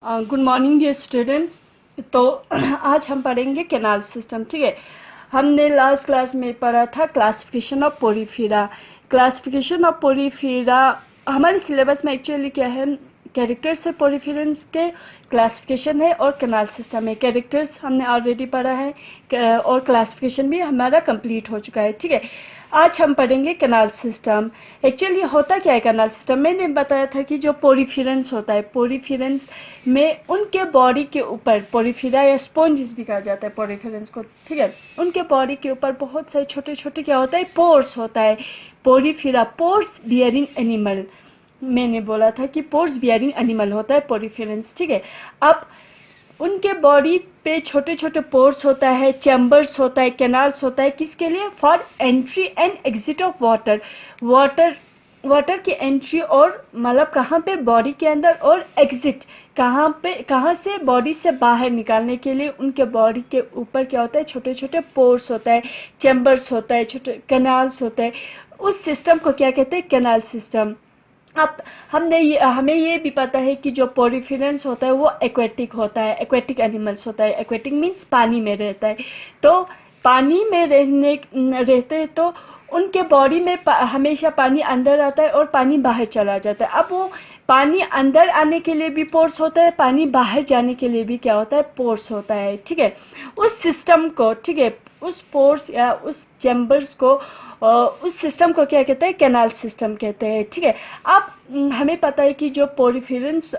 Good morning dear students. तो आज हम पढ़ेंगे कैनाल सिस्टम। ठीक है, हमने लास्ट क्लास में पढ़ा था classification of Porifera. Classification of Porifera हमारे सिलेबस में एक्चुअली क्या है, कैरेक्टर्स है पोरीफेरेंस के, क्लासिफिकेशन है और कैनाल सिस्टम है। कैरेक्टर्स हमने ऑलरेडी पढ़ा है और क्लासिफिकेशन भी हमारा कंप्लीट हो चुका है। ठीक है, आज हम पढ़ेंगे कैनाल सिस्टम। एक्चुअली होता क्या है कैनाल सिस्टम, मैंने बताया था कि जो पोरीफेरेंस होता है, पोरीफेरेंस में उनके बॉडी के ऊपर, पोरीफेरा या स्पॉन्जिस भी कहा जाता है पोरीफेरेंस को। ठीक है, उनके बॉडी के ऊपर बहुत सारे छोटे छोटे क्या होता है, पोर्स होता है। पोरीफेरा पोर्स बियरिंग एनिमल, मैंने बोला था कि पोर्स बियरिंग एनिमल होता है पोरीफेरेंस। ठीक है, अब उनके बॉडी पे छोटे छोटे पोर्स होता है, चैम्बर्स होता है, कैनाल्स होता है। किसके लिए? For entry and exit of water. Water की एंट्री और मतलब कहाँ पे, बॉडी के अंदर, और एग्जिट कहाँ पे, कहाँ से, बॉडी से बाहर निकालने के लिए उनके बॉडी के ऊपर क्या होता है, छोटे छोटे पोर्स होता है, चैम्बर्स होता है, छोटे कैनाल्स होता है। उस सिस्टम को क्या कहते हैं? Canal system. अब हमें ये भी पता है कि जो पोरीफेरेंस होता है वो एक्वेटिक होता है, एक्वेटिक एनिमल्स होता है। एक्वेटिक मीन्स पानी में रहता है। तो पानी में रहते हैं तो उनके बॉडी में हमेशा पानी अंदर आता है और पानी बाहर चला जाता है। अब वो पानी अंदर आने के लिए भी पोर्स होता है, पानी बाहर जाने के लिए भी क्या होता है, पोर्स होता है। ठीक है, उस सिस्टम को, ठीक है, उस पोर्स या उस चैम्बर्स को, उस सिस्टम को क्या कहते हैं? कैनाल सिस्टम कहते हैं। ठीक है, अब हमें पता है कि जो पोरीफेरेंस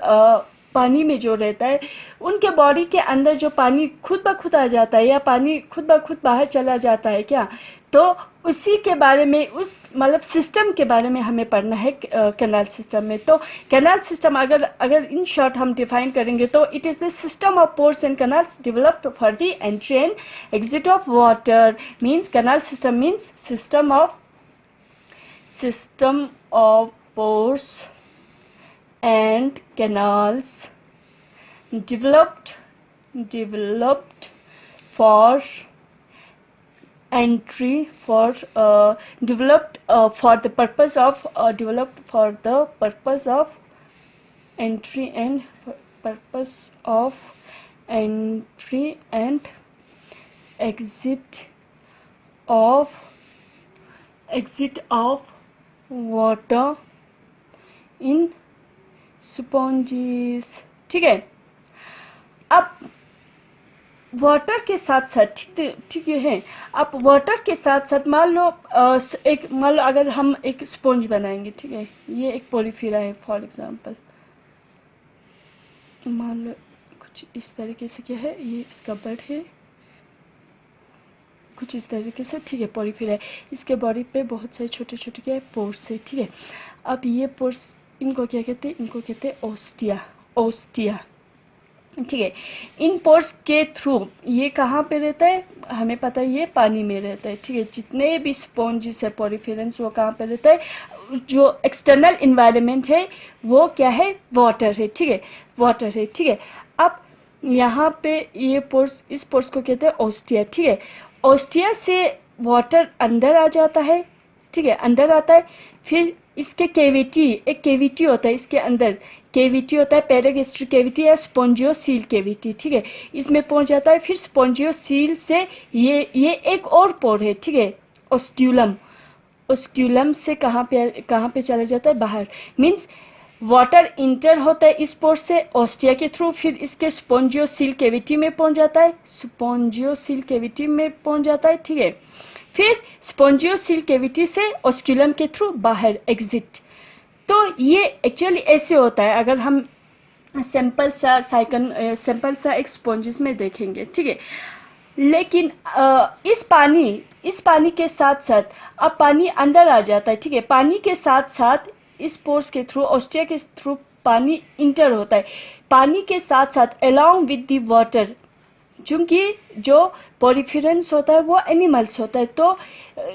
पानी में जो रहता है, उनके बॉडी के अंदर जो पानी खुद ब खुद आ जाता है या पानी खुद ब खुद बाहर चला जाता है क्या, तो उसी के बारे में, उस मतलब सिस्टम के बारे में हमें पढ़ना है कैनाल सिस्टम में। तो कैनाल सिस्टम अगर इन शॉर्ट हम डिफाइन करेंगे तो it is the system of pores and canals developed for the entry and exit of water. Means canal system means system of pores and canals developed for entry, for developed for the purpose of developed for the purpose of entry and purpose of entry and exit of water in spongin. ठीक है, अब water के साथ साथ, ठीक है, अब water के साथ साथ मान लो अगर हम एक स्पॉन्ज बनाएंगे, ठीक है, ये एक पोरीफेरा है फॉर एग्जांपल, मान लो कुछ इस तरीके से, क्या है ये, इसका बड है कुछ इस तरीके से। ठीक है, पोरीफेरा है, इसके बॉडी पे बहुत सारे छोटे छोटे क्या है, पोर्स है। ठीक है, अब ये पोर्स, इनको क्या कहते हैं? इनको कहते हैं ओस्टिया। ठीक है, इन पोर्स के थ्रू ये कहाँ पे रहता है? हमें पता है ये पानी में रहता है। ठीक है, जितने भी स्पॉन्जिस है पोरीफेरेंस, वो कहाँ पे रहता है? जो एक्सटर्नल इन्वायरमेंट है वो क्या है? वाटर है। ठीक है, वाटर है। ठीक है, अब यहाँ पे ये पोर्स, इस पोर्स को कहते हैं ओस्टिया। ठीक है, ओस्टिया से वाटर अंदर आ जाता है। ठीक है, अंदर आता है, फिर इसके एक केविटी होता है, इसके अंदर केविटी होता है, पेरागैस्ट्रिक केविटी या स्पॉन्जियोसील केविटी। ठीक है, इसमें पहुंच जाता है, फिर स्पॉन्जियोसील से ये एक और पोर है। ठीक है, ओस्क्यूलम से कहाँ पे चला जाता है? बाहर। मीन्स वाटर इंटर होता है इस पोर से ओस्टिया के थ्रू, फिर इसके स्पॉन्जियोसील केविटी में पहुंच जाता है। ठीक है, फिर स्पॉन्जियोसील केविटी से ओस्क्यूलम के थ्रू बाहर, एग्जिट। तो ये एक्चुअली ऐसे होता है अगर हम सिंपल सा एक स्पॉन्जिस में देखेंगे। ठीक है, लेकिन इस पानी के साथ साथ अब पानी अंदर आ जाता है। ठीक है, पानी के साथ साथ इस पोर्स के थ्रू, ओस्टिया के थ्रू पानी इंटर होता है। पानी के साथ साथ अलोंग विद द वाटर, क्योंकि जो पोरीफेरेंस होता है वो एनिमल्स होता है, तो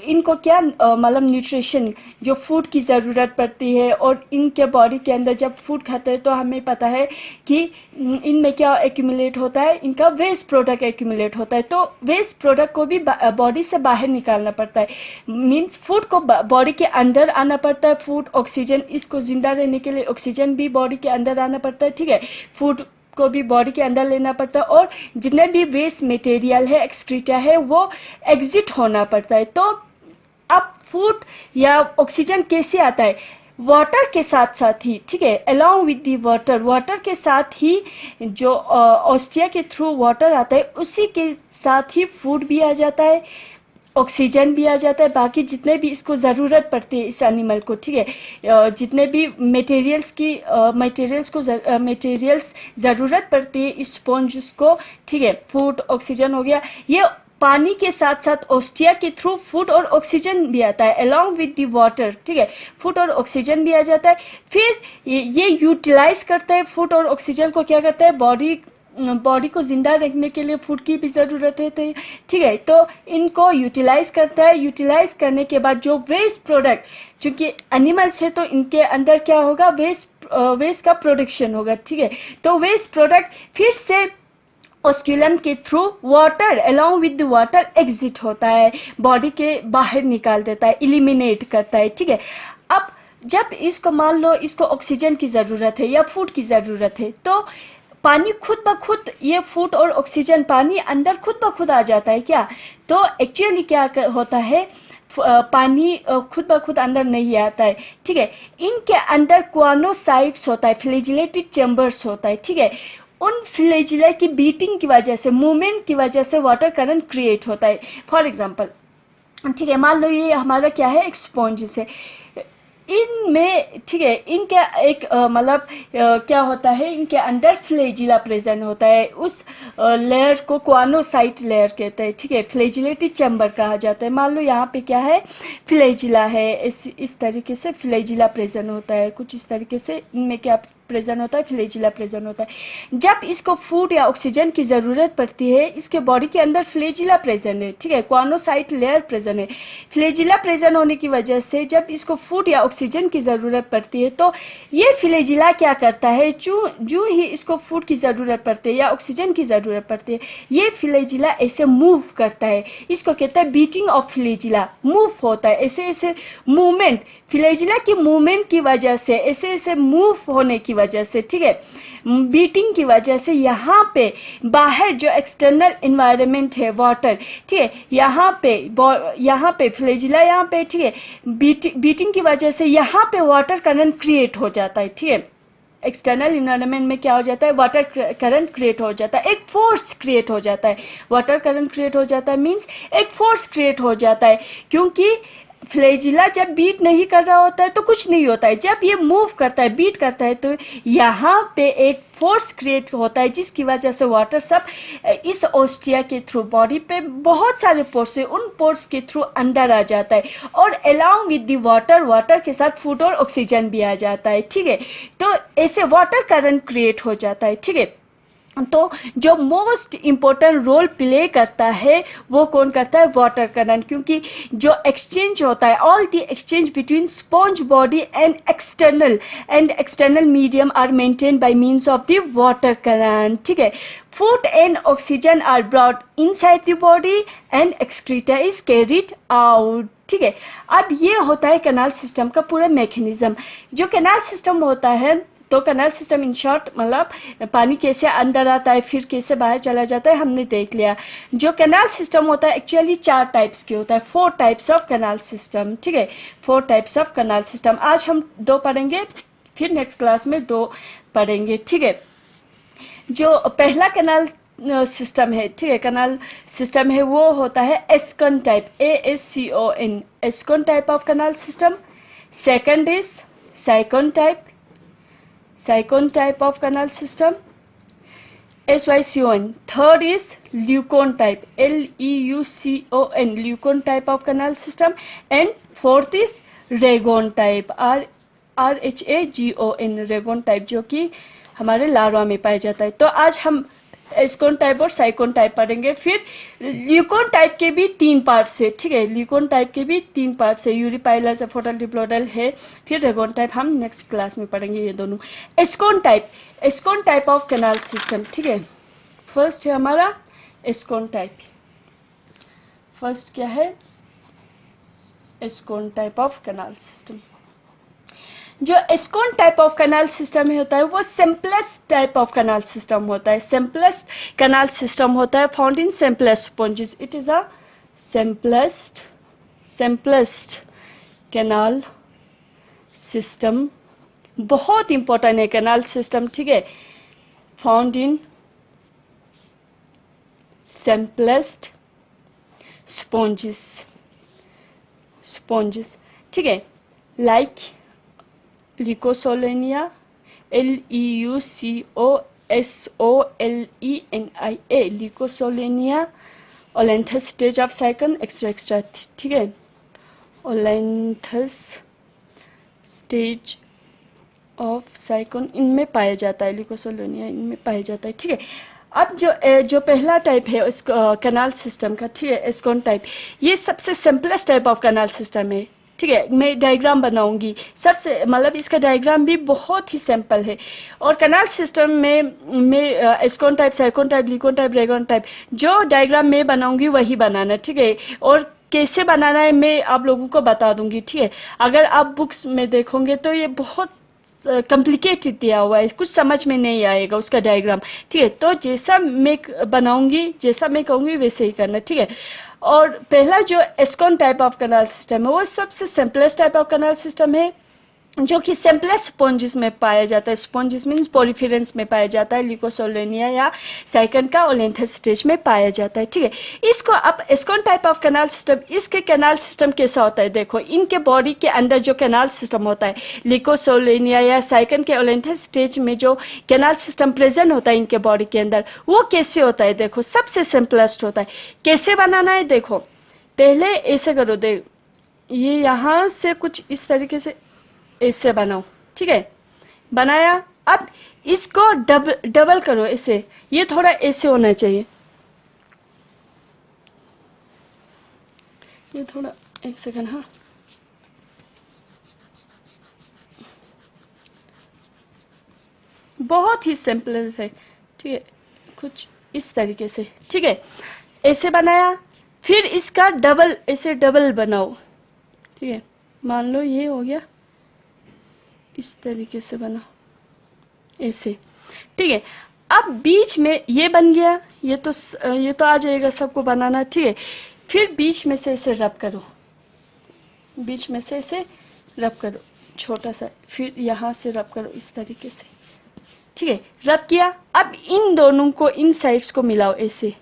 इनको क्या मतलब न्यूट्रिशन, जो फूड की ज़रूरत पड़ती है, और इनके बॉडी के अंदर जब फूड खाते हैं तो हमें पता है कि इनमें क्या एक्यूमुलेट होता है, इनका वेस्ट प्रोडक्ट एक्यूमुलेट होता है। तो वेस्ट प्रोडक्ट को भी बॉडी से बाहर निकालना पड़ता है। मीन्स फूड को बॉडी के अंदर आना पड़ता है, फूड, ऑक्सीजन, इसको ज़िंदा रहने के लिए ऑक्सीजन भी बॉडी के अंदर आना पड़ता है। ठीक है, फूड को भी बॉडी के अंदर लेना पड़ता है, और जितने भी वेस्ट मटेरियल है, एक्सक्रीटा है, वो एग्जिट होना पड़ता है। तो अब फूड या ऑक्सीजन कैसे आता है? वाटर के साथ साथ ही, ठीक है, along with the water, water के साथ ही जो ऑस्टिया के थ्रू वाटर आता है, उसी के साथ ही फूड भी आ जाता है, ऑक्सीजन भी आ जाता है, बाकी जितने भी इसको ज़रूरत पड़ती है इस एनिमल को, ठीक है, जितने भी मटेरियल्स ज़रूरत पड़ती है इस स्पॉन्ज को, ठीक है, फूड, ऑक्सीजन हो गया, ये पानी के साथ साथ ऑस्टिया के थ्रू फूड और ऑक्सीजन भी आता है अलोंग विद द वाटर, ठीक है, फूड और ऑक्सीजन भी आ जाता है। फिर ये यूटिलाइज करता है फूड और ऑक्सीजन को, क्या करता है, बॉडी को ज़िंदा रखने के लिए फूड की भी ज़रूरत है, ठीक है, तो इनको यूटिलाइज करता है। यूटिलाइज करने के बाद जो वेस्ट प्रोडक्ट, चूँकि एनिमल्स है तो इनके अंदर क्या होगा, वेस्ट का प्रोडक्शन होगा, ठीक है, तो वेस्ट प्रोडक्ट फिर से ऑस्क्यूलम के through water along with the water exit होता है, बॉडी के बाहर निकाल देता है, इलिमिनेट करता है, ठीक है। अब जब इसको मान लो इसको ऑक्सीजन की ज़रूरत है या फूड की ज़रूरत है, तो पानी खुद ब खुद, ये फूड और ऑक्सीजन पानी अंदर खुद ब खुद आ जाता है क्या? तो एक्चुअली क्या होता है, पानी खुद ब खुद अंदर नहीं आता है, ठीक है, इनके अंदर क्वानोसाइट्स होता है, फ्लैजिलेटेड चैम्बर्स होता है, ठीक है, उन फ्लैजिला की बीटिंग की वजह से, मूवमेंट की वजह से वाटर करंट क्रिएट होता है। फॉर एग्जांपल, ठीक है, मान लो ये हमारा क्या है, एक स्पॉन्ज है, इनमें, ठीक है, इनका एक मतलब क्या होता है, इनके अंदर फ्लैजिला प्रेजेंट होता है, उस लेयर को क्वानोसाइट लेयर कहते हैं, ठीक है, फ्लैजिलेटेड चैम्बर कहा जाता है। मान लो यहाँ पे क्या है, फ्लैजिला है, इस तरीके से फ्लैजिला प्रेजेंट होता है, कुछ इस तरीके से इनमें क्या प्रेजेंट होता है, फ्लैजिला प्रेजेंट होता है। जब इसको फूड या ऑक्सीजन की ज़रूरत पड़ती है, इसके बॉडी के अंदर फ्लैजिला प्रेजेंट है, ठीक है, क्वानोसाइट लेयर प्रेजेंट है। फ्लैजिला प्रेजेंट होने की वजह से जब इसको फूड या ऑक्सीजन की ज़रूरत पड़ती है, तो ये फ्लैजिला क्या करता है, जो ही इसको फूड की ज़रूरत पड़ती है या ऑक्सीजन की ज़रूरत पड़ती है, ये फ्लैजिला ऐसे मूव करता है, इसको कहते हैं बीटिंग ऑफ फ्लैजिला, मूव होता है, ऐसे ऐसे मूवमेंट, फ्लैजिला की मूवमेंट की वजह से, ऐसे ऐसे मूव होने की वजह से, ठीक है, बीटिंग की वजह से यहाँ पे बाहर जो एक्सटर्नल इन्वायरमेंट है, वाटर, ठीक है, यहाँ पे फ्लैजिला, यहाँ पे, ठीक है, बीटिंग की वजह से यहाँ पे वाटर करंट क्रिएट हो जाता है, ठीक है, एक्सटर्नल इन्वायरमेंट में क्या हो जाता है, वाटर करंट क्रिएट हो जाता है, एक फोर्स क्रिएट हो जाता है, वाटर करंट क्रिएट हो जाता है मीन्स एक फोर्स क्रिएट हो जाता है, क्योंकि फ्लैजिला जब बीट नहीं कर रहा होता है तो कुछ नहीं होता है, जब ये मूव करता है, बीट करता है, तो यहाँ पे एक फोर्स क्रिएट होता है, जिसकी वजह से वाटर सब इस ऑस्टिया के थ्रू, बॉडी पे बहुत सारे पोर्स है, उन पोर्स के थ्रू अंदर आ जाता है, और अलोंग विद दी वाटर के साथ फूड और ऑक्सीजन भी आ जाता है, ठीक है, तो ऐसे वाटर करंट क्रिएट हो जाता है, ठीक है। तो जो मोस्ट इम्पोर्टेंट रोल प्ले करता है वो कौन करता है, वाटर करंट, क्योंकि जो एक्सचेंज होता है, all the exchange between sponge body and external medium are maintain by means of the water current, ठीक है। Food and oxygen are brought inside the body and excreta is carried out, ठीक है। अब ये होता है कैनाल सिस्टम का पूरा मैकेनिज्म। जो कैनाल सिस्टम होता है, तो कैनाल सिस्टम इन शॉर्ट मतलब पानी कैसे अंदर आता है फिर कैसे बाहर चला जाता है हमने देख लिया। जो कैनाल सिस्टम होता है एक्चुअली 4 टाइप्स के होता है, 4 टाइप्स ऑफ कैनाल सिस्टम, ठीक है, 4 टाइप्स ऑफ कैनाल सिस्टम। आज हम 2 पढ़ेंगे, फिर नेक्स्ट क्लास में 2 पढ़ेंगे, ठीक है। जो पहला कैनाल सिस्टम है, ठीक है, कैनाल सिस्टम है वो होता है ascon type, ASCON, ascon type of canal system. Second is sycon type of canal system, SYCON. Third is Leucon type, LEUCON, Leucon type of canal system. And fourth is Ragon type, RHAGON, Ragon type, जो कि हमारे larva में पाया जाता है। तो आज हम एस्कॉन टाइप और साइक्लोन टाइप पढ़ेंगे। फिर ल्यूकोन टाइप के भी 3 पार्ट्स है, ठीक है, ल्यूकोन टाइप के भी 3 पार्ट्स है, यूरिपाइलस, एफोडल, डिप्लोडल है। फिर रेगोन टाइप हम नेक्स्ट क्लास में पढ़ेंगे ये दोनों। एस्कॉन टाइप ऑफ कैनाल सिस्टम, ठीक है। फर्स्ट है हमारा एस्कॉन टाइप। फर्स्ट क्या है, ascon type of canal system. जो ascon type of canal system होता है वो simplest type of canal system होता है, सिंपलेस्ट कैनाल सिस्टम होता है found in simplest sponges. It is a simplest canal system, बहुत इंपॉर्टेंट है कैनाल सिस्टम, ठीक है, फाउंड इन सिंपलेस्ट स्पॉन्जेस, ठीक है, like leucosolenia, LEUCOSOLENIA, leucosolenia, olynthus stage of sycon, extra, ठीक है, ओलेंथस स्टेज ऑफ साइकन इनमें पाया जाता है, ल्यूकोसोलेनिया इनमें पाया जाता है, ठीक है। अब जो पहला टाइप है उस कैनाल सिस्टम का, ठीक है, एस्कोन टाइप, ये सबसे simplest type of canal system है, ठीक है। मैं डायग्राम बनाऊंगी, सबसे मतलब इसका डायग्राम भी बहुत ही सिंपल है। और कैनाल सिस्टम में ascon type, sycon type, leucon type, rhagon type, जो डायग्राम मैं बनाऊंगी वही बनाना, ठीक है। और कैसे बनाना है मैं आप लोगों को बता दूंगी, ठीक है। अगर आप बुक्स में देखोगे तो ये बहुत कॉम्प्लिकेटेड दिया हुआ है, कुछ समझ में नहीं आएगा उसका डायग्राम, ठीक है। तो जैसा मैं बनाऊंगी, जैसा मैं कहूँगी वैसे ही करना, ठीक है। और पहला जो ascon type of canal system है वो सबसे simplest type of canal system है, जो कि सिंपलेस्ट स्पॉन्जेस में पाया जाता है। स्पॉन्जेस मीन्स पोरिफेरेंस में पाया जाता है, ल्यूकोसोलेनिया या साइकन का ओलेंथस स्टेज में पाया जाता है, ठीक है। इसको अब ascon type of canal system, इसके कैनाल सिस्टम कैसा होता है, देखो इनके बॉडी के अंदर जो कैनाल सिस्टम होता है, ल्यूकोसोलेनिया या साइकन के ओलेंथस स्टेज में जो कैनाल सिस्टम प्रेजेंट होता है इनके बॉडी के अंदर, वो कैसे होता है, देखो सबसे सिंपलेस्ट होता है। कैसे बनाना है, देखो पहले ऐसे करो, देख ये यहाँ से कुछ इस तरीके से ऐसे बनाओ, ठीक है, बनाया। अब इसको डबल करो ऐसे, ये थोड़ा ऐसे होना चाहिए, ये थोड़ा, एक सेकंड, हाँ, बहुत ही सिंपल है, ठीक है, कुछ इस तरीके से, ठीक है, ऐसे बनाया। फिर इसका डबल, ऐसे डबल बनाओ, ठीक है, मान लो ये हो गया, इस तरीके से बना ऐसे, ठीक है। अब बीच में ये बन गया, ये तो आ जाएगा सबको बनाना, ठीक है। फिर बीच में से ऐसे रब करो, बीच में से ऐसे रब करो छोटा सा, फिर यहाँ से रब करो इस तरीके से, ठीक है, रब किया। अब इन दोनों को, इन साइड्स को मिलाओ ऐसे,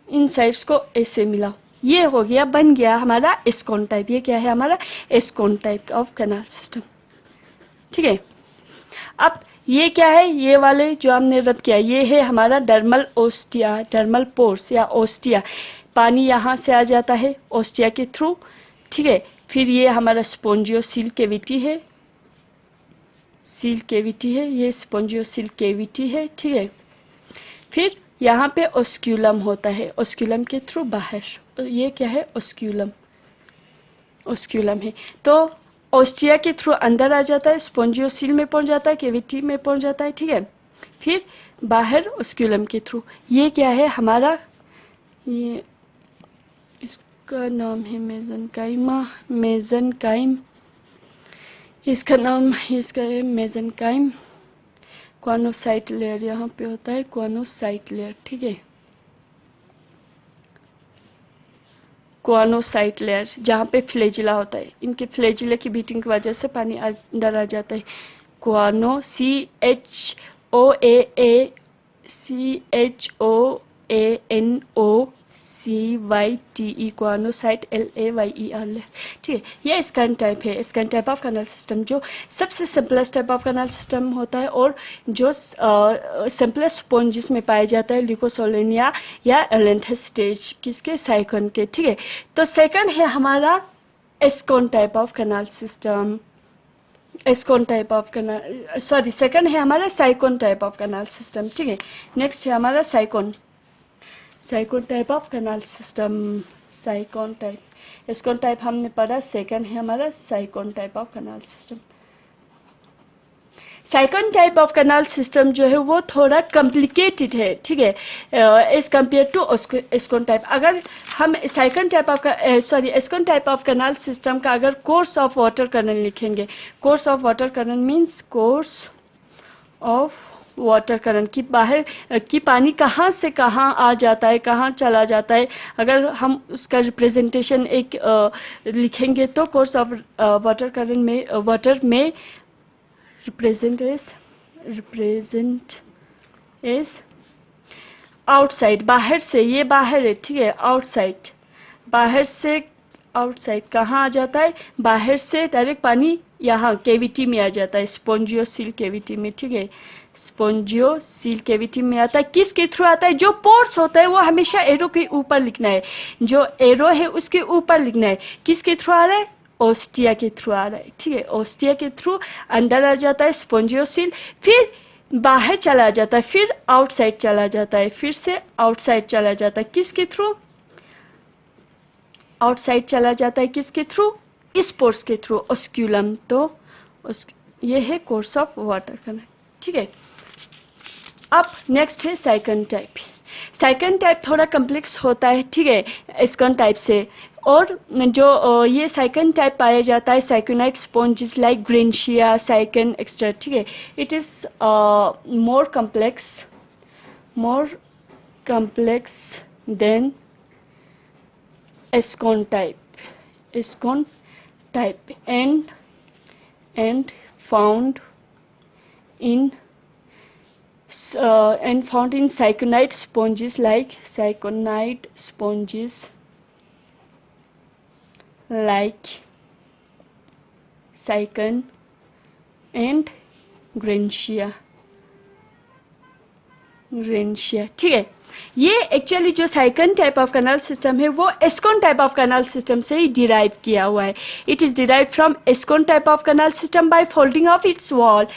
इन साइड्स को ऐसे मिलाओ, ये हो गया, बन गया हमारा एस्कोन टाइप। ये क्या है, हमारा ascon type of canal system, ठीक है। अब ये क्या है, ये वाले जो हमने रब किया, ये है हमारा डर्मल ओस्टिया, डर्मल पोर्स या ओस्टिया, पानी यहाँ से आ जाता है ओस्टिया के थ्रू, ठीक है। फिर ये हमारा स्पोंजियोसिल कैविटी है, सील कैविटी है, ये स्पोंजियोसिल कैविटी है, ठीक है। फिर यहाँ पे ओस्क्यूलम होता है, ओस्क्यूलम के थ्रू बाहर, ये क्या है, ओस्क्यूलम, ओस्क्यूलम है। तो ओस्टिया के थ्रू अंदर आ जाता है, स्पोंजियोसिल में पहुँच जाता है, कैविटी में पहुँच जाता है, ठीक है। फिर बाहर ओस्क्यूलम के थ्रू, ये क्या है हमारा, ये इसका नाम है मेजनकाइमा, मेजनकाइम, इसका नाम इसका है मेजनकाइम। क्वानोसाइट लेयर यहाँ पे होता है, क्वानोसाइट लेयर, ठीक है, क्वानोसाइट लेयर, जहाँ पे फ्लैजिला होता है, इनके फ्लैजिला की बीटिंग की वजह से पानी अंदर आ जाता है। क्वानो, CHOANOCYTE, क्वानोसाइट, LAYER लेयर, ठीक है। ये स्कैन टाइप है, scan type of canal system, जो सबसे simplest type of canal system होता है और जो सिंपलेस्ट स्पॉन्जेस में पाया जाता है, ल्यूकोसोलेनिया या ओलेंथस स्टेज, किसके, साइकन के, ठीक है। तो सेकंड है हमारा ascon type of canal system, ascon type of canal, sorry, second है हमारा sycon type of canal system, ठीक है। नेक्स्ट है हमारा sycon, sycon type of canal system, sycon type, ascon type हमने पढ़ा, सेकंड है हमारा sycon type of canal system. Second type of canal system जो है वो थोड़ा कॉम्प्लिकेटेड है, ठीक है, as compare to ascon type. अगर हम second type of एस्कॉन type of canal system का अगर कोर्स ऑफ वाटर करंट लिखेंगे, course of water current means course of water current की बाहर की पानी कहाँ से कहाँ आ जाता है, कहाँ चला जाता है, अगर हम उसका रिप्रेजेंटेशन एक लिखेंगे तो कोर्स ऑफ वाटर करंट में वाटर में रिप्रेजेंट इज आउटसाइड, बाहर से, ये बाहर है, ठीक है, आउटसाइड, बाहर से, आउटसाइड कहाँ आ जाता है, बाहर से डायरेक्ट पानी यहाँ केविटी में आ जाता है, स्पॉन्जियोसील केविटी में, ठीक है, स्पॉन्जियोसील केविटी में आता है। किसके थ्रू आता है, जो पोर्स होता है वो हमेशा एरो के ऊपर लिखना है, जो एरो है उसके ऊपर लिखना है। किसके थ्रू आ रहा है, ओस्टिया के थ्रू आ रहा है, ठीक है, ओस्टिया के थ्रू अंदर आ जाता है स्पॉन्जियोसील, फिर बाहर चला जाता है, फिर आउटसाइड चला जाता है, फिर से आउटसाइड चला जाता है। किसके थ्रू, आउटसाइड चला जाता है, किसके थ्रू, इस पोर्स के थ्रू, ओस्क्यूलम। तो ये है कोर्स ऑफ वाटर करंट, ठीक है। अब नेक्स्ट है सेकंड टाइप। सेकंड टाइप थोड़ा कम्प्लेक्स होता है, ठीक है, एस्कॉन टाइप से, और जो ये सेकंड टाइप पाया जाता है syconoid sponges like grantia, sycon extra, ठीक है। It is more complex than ascon type and found in saigonite sponges like sycon and grantia, ठीक है। ये एक्चुअली जो sycon type of canal system है वो ascon type of canal system से ही डिराइव किया हुआ है। It is derive from ascon type of canal system by folding of its wall.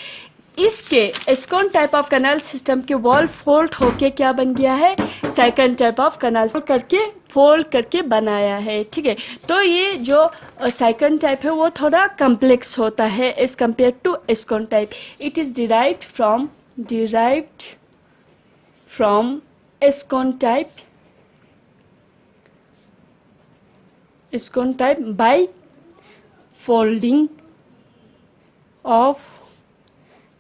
इसके ascon type of canal system के वॉल फोल्ड होके क्या बन गया है, साइकन टाइप ऑफ कैनाल फोल्ड करके बनाया है, ठीक है। तो ये जो साइकन टाइप है वो थोड़ा कम्प्लेक्स होता है as compare to ascon type. It is derived from ascon type by folding of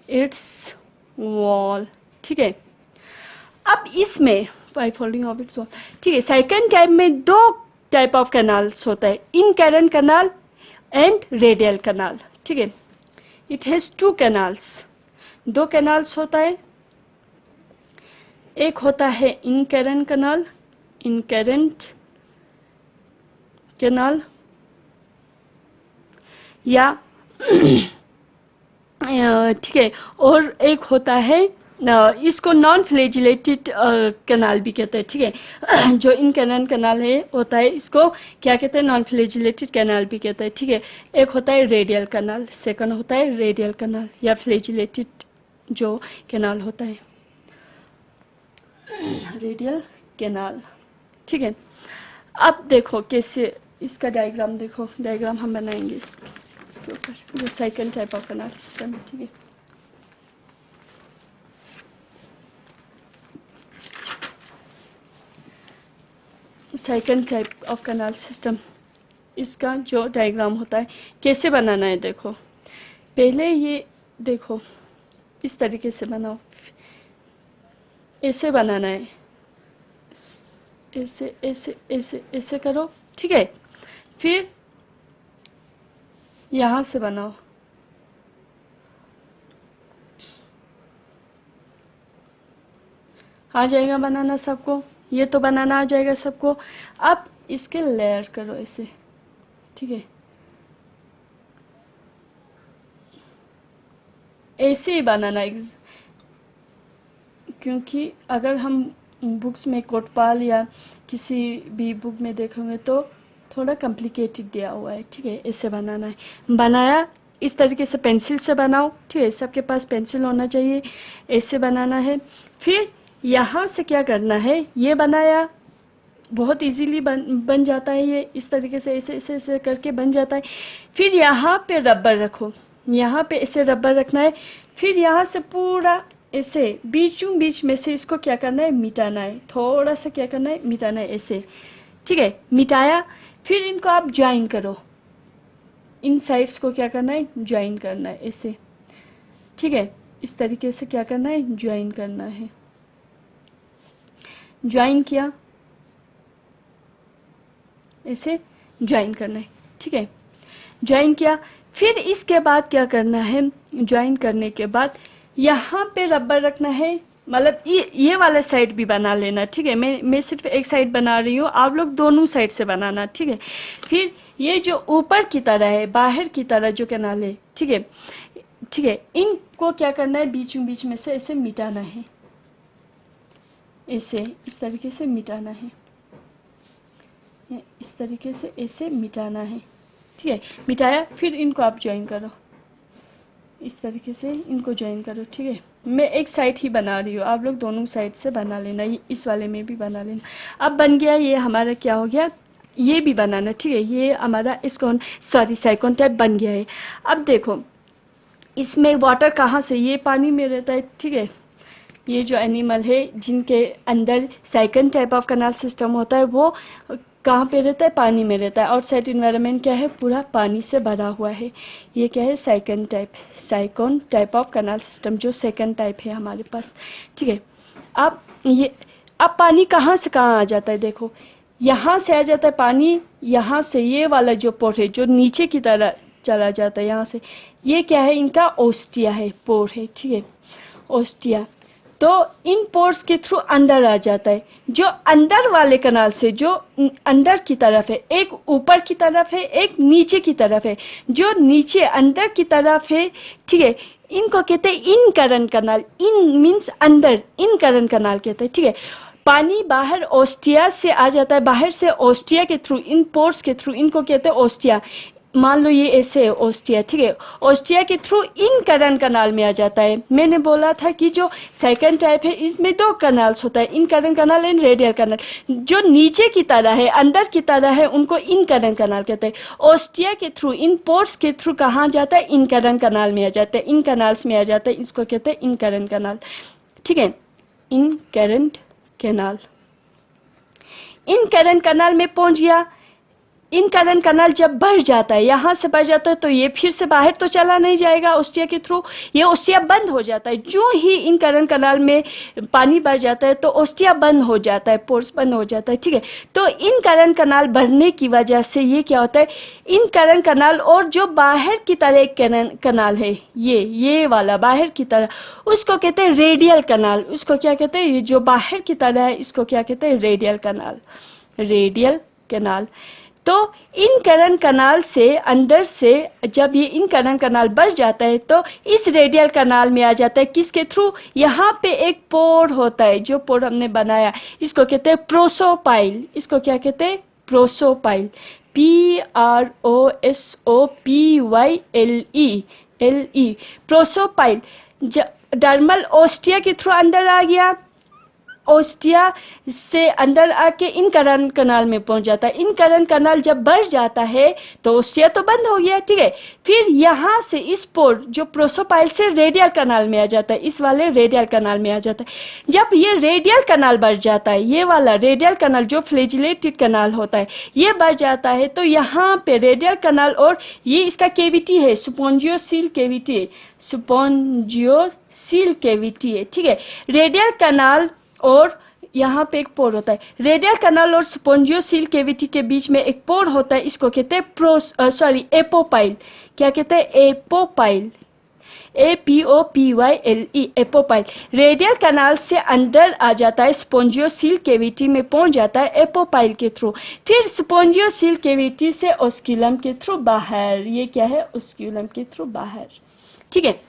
its wall, ठीक है। अब इसमें by folding of its wall, ठीक है। सेकंड टाइप में दो टाइप ऑफ कैनाल्स होता है, इनकैरेंट कैनाल एंड रेडियल कैनाल, ठीक है। इट हैज़ टू कैनाल्स, दो कैनाल्स होता है, एक होता है इनकैरेंट कैनाल या ठीक है, और एक होता है इसको नॉन फ्लैजिलेटेड कैनाल भी कहते हैं, ठीक है। जो इनकैरेंट कैनाल है होता है इसको क्या कहते हैं, नॉन फ्लैजिलेटेड कैनाल भी कहते हैं, ठीक है। एक होता है रेडियल कैनाल, सेकंड होता है रेडियल कैनाल या फ्लैजिलेटेड जो कैनाल होता है, रेडियल कैनाल, ठीक है। अब देखो कैसे इसका डायग्राम, देखो डायग्राम हम बनाएंगे इसके ऊपर, जो second type of canal system है, ठीक है। Second type of canal system, इसका जो डायग्राम होता है कैसे बनाना है, देखो पहले ये देखो इस तरीके से बनाओ, ऐसे बनाना है, ऐसे ऐसे ऐसे ऐसे करो, ठीक है। फिर यहाँ से बनाओ, आ जाएगा बनाना सबको, ये तो बनाना आ जाएगा सबको। अब इसके लेयर करो ऐसे, ठीक है, ऐसे ही बनाना, क्योंकि अगर हम बुक्स में कोटपाल या किसी भी बुक में देखेंगे तो थोड़ा कॉम्प्लिकेटेड दिया हुआ है, ठीक है। ऐसे बनाना है, बनाया इस तरीके से पेंसिल से बनाओ, ठीक है, सबके पास पेंसिल होना चाहिए, ऐसे बनाना है। फिर यहाँ से क्या करना है, ये बनाया, बहुत इजीली बन जाता है ये, इस तरीके से ऐसे ऐसे ऐसे करके बन जाता है। फिर यहाँ पे रबर रखो, यहाँ पे ऐसे रबर रखना है, फिर यहाँ से पूरा ऐसे बीचों बीच में से इसको क्या करना है, मिटाना है, थोड़ा सा क्या करना है, मिटाना है ऐसे, ठीक है। मिटाया, फिर इनको आप ज्वाइन करो, इन साइड्स को क्या करना है, ज्वाइन करना है ऐसे, ठीक है। इस तरीके से क्या करना है, ज्वाइन करना है। ज्वाइन किया, ऐसे ज्वाइन करना है, ठीक है। ज्वाइन किया, फिर इसके बाद क्या करना है, ज्वाइन करने के बाद यहाँ पे रबर रखना है, मतलब ये वाला साइड भी बना लेना, ठीक है। मैं सिर्फ एक साइड बना रही हूँ, आप लोग दोनों साइड से बनाना, ठीक है। फिर ये जो ऊपर की तरह है, बाहर की तरह जो कैनाल है, ठीक है, ठीक है, इनको क्या करना है, बीचों बीच में से ऐसे मिटाना है, ऐसे इस तरीके से मिटाना है, इस तरीके से ऐसे मिटाना है, ठीक है। मिटाया, फिर इनको आप ज्वाइन करो, इस तरीके से इनको ज्वाइन करो, ठीक है। मैं एक साइड ही बना रही हूँ, आप लोग दोनों साइड से बना लेना, ये इस वाले में भी बना लेना। अब बन गया, ये हमारा क्या हो गया, ये भी बनाना, ठीक है। ये हमारा इसको साइकोन टाइप बन गया है। अब देखो इसमें वाटर कहाँ से, ये पानी में रहता है, ठीक है। ये जो एनिमल है जिनके अंदर sycon type of canal system होता है, वो कहाँ पे रहता है, पानी में रहता है। आउटसाइड इन्वायरमेंट क्या है, पूरा पानी से भरा हुआ है। ये क्या है, sycon type of canal system, जो सेकंड टाइप है हमारे पास, ठीक है। अब पानी कहाँ से कहाँ आ जाता है, देखो यहाँ से आ जाता है पानी, यहाँ से ये वाला जो पोर है जो नीचे की तरह चला जाता है, यहाँ से ये क्या है, इनका ओस्टिया है, पोर है, ठीक है, ओस्टिया। तो इन पोर्स के थ्रू अंदर आ जाता है। जो अंदर वाले कनाल से, जो अंदर की तरफ है, एक ऊपर की तरफ है, एक नीचे की तरफ है। जो नीचे अंदर की तरफ है, ठीक है, इनको कहते हैं इन करंट कनाल। इन मीन्स अंदर, इन करंट कनाल कहते हैं, ठीक है। पानी बाहर ओस्टिया से आ जाता है, बाहर से ओस्टिया के थ्रू, इन पोर्स के थ्रू, इनको कहते हैं ओस्टिया। मान लो ये ऐसे है ओस्टिया, ठीक है। ओस्टिया के थ्रू इन करंट कनाल में आ जाता है। मैंने बोला था कि जो सेकंड टाइप है इसमें दो कनाल्स होता है, इन करंट कनाल एंड रेडियल कनाल। जो नीचे की तरह है, अंदर की तरह है, उनको इन करंट कनाल कहते हैं। ओस्टिया के थ्रू, इन पोर्ट्स के थ्रू कहाँ जाता है, इन करंट कनाल में आ जाता है, इन कनाल्स में आ जाता है, इसको कहते हैं इन करंट कनाल, ठीक है। इन करंट कैनाल, इन करंट कनाल में पहुंच गया। इन करंट कनाल जब बढ़ जाता है, यहाँ से बढ़ जाता है, तो ये फिर से बाहर तो चला नहीं जाएगा ओस्टिया के थ्रू, ये ओस्टिया बंद हो जाता है। जो ही इन करंट कनाल में पानी बढ़ जाता है तो ओस्टिया बंद हो जाता है, पोर्स बंद हो जाता है, ठीक है। तो इन करंट कनाल बढ़ने की वजह से ये क्या होता है, इन करंट कनाल और जो बाहर की तरह एक कनाल है, ये वाला बाहर की तरह, उसको कहते हैं रेडियल कनाल। उसको क्या कहते हैं, ये जो बाहर की तरह है इसको क्या कहते हैं, रेडियल कनाल, रेडियल कनाल। तो इन करंट कनाल से अंदर से जब ये इन करंट कनाल बढ़ जाता है तो इस रेडियल कनाल में आ जाता है, किसके थ्रू, यहाँ पे एक पोर होता है, जो पोर हमने बनाया इसको कहते हैं प्रोसोपाइल। इसको क्या कहते हैं, prosopyle, PROSOPYLE, prosopyle. Dermal ostia के थ्रू अंदर आ गया, ओस्टिया से अंदर आके इन करंट कनाल में पहुंच जाता है। इन करंट कनाल जब बढ़ जाता है तो ओस्टिया तो बंद हो गया, ठीक है। फिर यहाँ से इस पोर जो प्रोसोपाइल से रेडियल कनाल में आ जाता है, इस वाले रेडियल कनाल में आ जाता है। जब ये रेडियल कनाल बढ़ जाता है, ये वाला रेडियल कनाल जो फ्लैजिलेटेड कनाल होता है, ये बढ़ जाता है, तो यहाँ पे रेडियल कनाल और ये इसका केविटी है, स्पोंजियोसील केविटी है, स्पोंजियोसील केविटी है, ठीक है। रेडियल कनाल और यहाँ पे एक पोर होता है। रेडियल कनाल और स्पोंजियोसील केविटी के बीच में एक पोर होता है, इसको कहते हैं एपोपाइल। क्या कहते हैं, एपोपाइल, APOPYLE, एपोपाइल। रेडियल कनाल से अंदर आ जाता है, स्पोंजियोसील केविटी में पहुंच जाता है एपोपाइल के थ्रू। फिर स्पोंजियोसील केविटी से ओस्क्यूलम के थ्रू बाहर। ये क्या है, ओस्क्यूलम के थ्रू बाहर, ठीक है।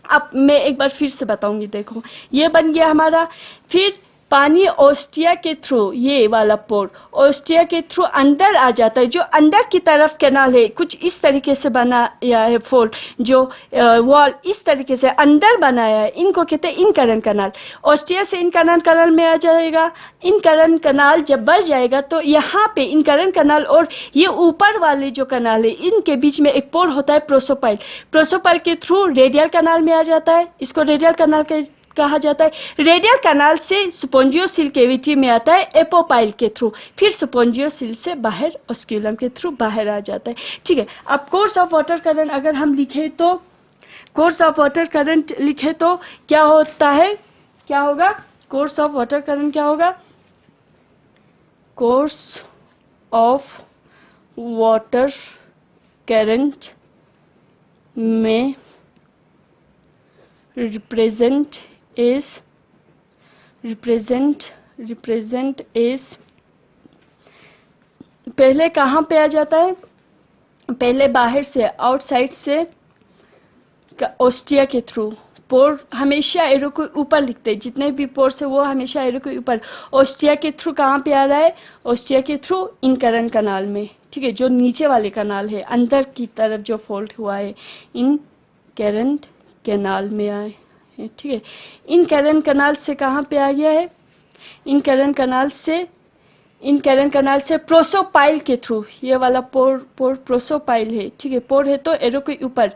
अब मैं एक बार फिर से बताऊंगी, देखो ये बन गया हमारा। फिर पानी ओस्टिया के थ्रू, ये वाला पोर ओस्टिया के थ्रू अंदर आ जाता है, जो अंदर की तरफ कैनाल है, कुछ इस तरीके से बनाया है फोल्ड, जो वॉल इस तरीके से अंदर बनाया है, इनको कहते हैं इनकरेंट कनाल। ओस्टिया से इनकरेंट कनाल में आ जाएगा। इनकरेंट कनाल जब बढ़ जाएगा तो यहाँ पे इनकरेंट कनाल और ये ऊपर वाले जो कनाल है, इनके बीच में एक पोर होता है प्रोसोपाइल। प्रोसोपाइल के थ्रू रेडियल कनाल में आ जाता है, इसको रेडियल कनाल कहा जाता है। रेडियल कनाल से स्पोंजियोसिल कैविटी में आता है एपोपाइल के थ्रू, फिर स्पोंजियोसिल से बाहर ऑस्क्यूलम के थ्रू बाहर आ जाता है। ठीक है, अब कोर्स ऑफ वाटर करंट अगर हम लिखें तो, कोर्स ऑफ वाटर करंट लिखे तो क्या होता है, क्या होगा, कोर्स ऑफ वाटर करंट क्या होगा, कोर्स ऑफ वाटर करंट में represent is पहले कहाँ पे आ जाता है, पहले बाहर से आउटसाइड से ओस्टिया के थ्रू, पोर हमेशा एरो को ऊपर लिखते हैं, जितने भी पोर्स है वो हमेशा एरो के ऊपर। ओस्टिया के थ्रू कहाँ पे आ रहा है, ओस्टिया के थ्रू इनकरेंट कनाल में। ठीक है, जो नीचे वाले कनाल है, अंदर की तरफ जो फोल्ड हुआ है, इनकरेंट कैनाल में आए हैं। ठीक है, इनकरेंट कनाल से कहाँ पे आ गया है, इनकरेंट कनाल से प्रोसोपाइल के थ्रू, ये वाला पोर प्रोसोपाइल है। ठीक है, पोर है तो एरो के ऊपर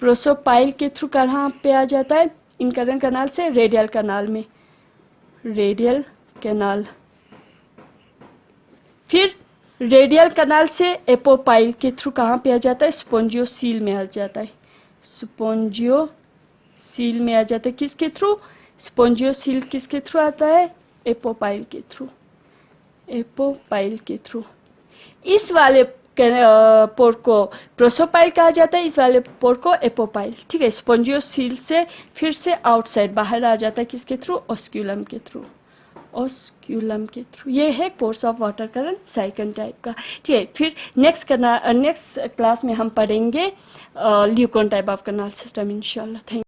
प्रोसोपाइल के थ्रू कहाँ पे आ जाता है, इनकरेंट कनाल से रेडियल कनाल में, रेडियल कनाल। फिर रेडियल कनाल से एपोपाइल के थ्रू कहाँ पे आ जाता है, स्पोंजियोसील में आ जाता है, स्पोंजियोसील में आ जाता है। किसके थ्रू, स्पोंजियोसील किसके थ्रू आता है, एपोपाइल के थ्रू, एपोपाइल के थ्रू। इस वाले पोर को प्रोसोपाइल कहा जाता है, इस वाले पोर को एपोपाइल। ठीक है, स्पोंजियोसील से फिर से आउटसाइड बाहर आ जाता है, किसके थ्रू, ऑस्क्यूलम के थ्रू, ऑस्क्यूलम के थ्रू। ये है course of water current second type का। ठीक है, फिर नेक्स्ट क्लास में हम पढ़ेंगे ल्यूकोन टाइप ऑफ कैनाल सिस्टम इंशाल्लाह। थैंक